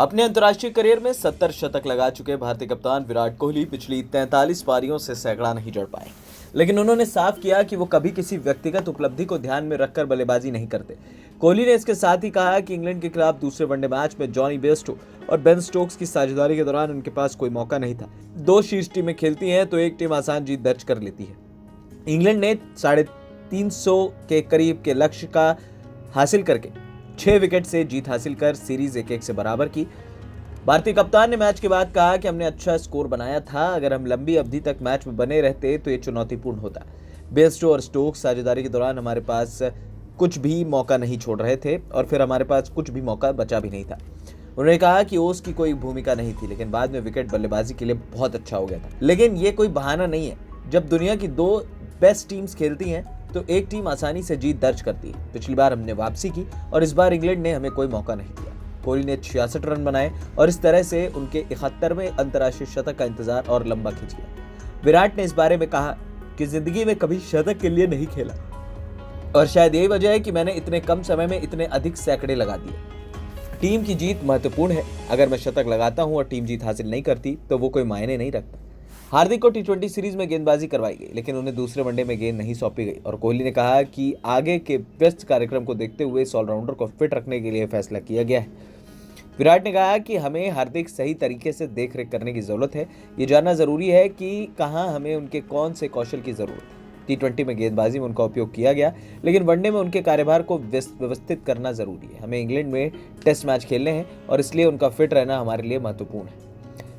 अपने अंतर्राष्ट्रीय करियर में 70 शतक लगा चुके भारतीय कप्तान विराट कोहली पिछली 43 पारियों से सैकड़ा नहीं जड़ पाए, लेकिन उन्होंने साफ किया कि वो कभी किसी व्यक्तिगत उपलब्धि को ध्यान में रखकर बल्लेबाजी नहीं करते। कोहली ने इसके साथ ही कहा कि इंग्लैंड के खिलाफ दूसरे वनडे मैच में जॉनी बेयरस्टो और बेन स्टोक्स की साझेदारी के दौरान उनके पास कोई मौका नहीं था। दो शीर्ष टीमें खेलती हैं तो एक टीम आसान जीत दर्ज कर लेती है। इंग्लैंड ने 350 के करीब के लक्ष्य का हासिल करके 6 विकेट से जीत हासिल कर सीरीज 1-1 से बराबर की। भारतीय कप्तान ने मैच के बाद कहा कि हमने अच्छा स्कोर बनाया था, अगर हम लंबी अवधि तक मैच में बने रहते तो ये चुनौतीपूर्ण होता। बेयरस्टो और स्टोक्स साझेदारी के दौरान हमारे पास कुछ भी मौका नहीं छोड़ रहे थे और फिर हमारे पास कुछ भी मौका बचा भी नहीं था। उन्होंने कहा कि ओस की कोई भूमिका नहीं थी, लेकिन बाद में विकेट बल्लेबाजी के लिए बहुत अच्छा हो गया था। लेकिन ये कोई बहाना नहीं है। जब दुनिया की 2 बेस्ट टीम्स खेलती हैं तो एक टीम आसानी से जीत दर्ज करती है। पिछली बार हमने वापसी की और इस बार इंग्लैंड ने हमें कोई मौका नहीं दिया। कोहली ने 66 रन बनाए और इस तरह से उनके 71वें अंतर्राष्ट्रीय शतक का इंतजार और लंबा खिंच गया। विराट ने इस बारे में कहा कि जिंदगी में कभी शतक के लिए नहीं खेला और शायद यही वजह है कि मैंने इतने कम समय में इतने अधिक सैकड़े लगा दिए। टीम की जीत महत्वपूर्ण है। अगर मैं शतक लगाता हूं और टीम जीत हासिल नहीं करती तो वो कोई मायने नहीं रखता। हार्दिक को टी20 सीरीज में गेंदबाजी करवाई गई, लेकिन उन्हें दूसरे वनडे में गेंद नहीं सौंपी गई और कोहली ने कहा कि आगे के व्यस्त कार्यक्रम को देखते हुए इस ऑलराउंडर को फिट रखने के लिए फैसला किया गया है। विराट ने कहा कि हमें हार्दिक सही तरीके से देखरेख करने की जरूरत है। ये जानना जरूरी है कि कहां हमें उनके कौन से कौशल की जरूरत है। टी20 में गेंदबाजी में उनका उपयोग किया गया, लेकिन वनडे में उनके कार्यभार को व्यवस्थित करना जरूरी है। हमें इंग्लैंड में टेस्ट मैच खेलने हैं और इसलिए उनका फिट रहना हमारे लिए महत्वपूर्ण है।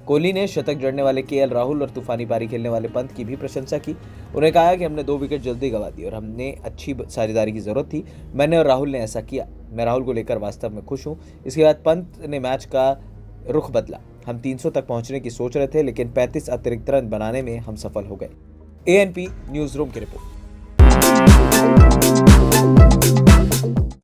कोहली ने शतक जड़ने वाले केएल राहुल और तूफानी पारी खेलने वाले पंत की भी प्रशंसा की। उन्होंने कहा कि हमने 2 विकेट जल्दी गंवा दी और हमने अच्छी साझेदारी की जरूरत थी। मैंने और राहुल ने ऐसा किया। मैं राहुल को लेकर वास्तव में खुश हूं। इसके बाद पंत ने मैच का रुख बदला। हम 300 तक पहुंचने की सोच रहे थे, लेकिन 35 अतिरिक्त रन बनाने में हम सफल हो गए। एएनपी न्यूज रूम की रिपोर्ट।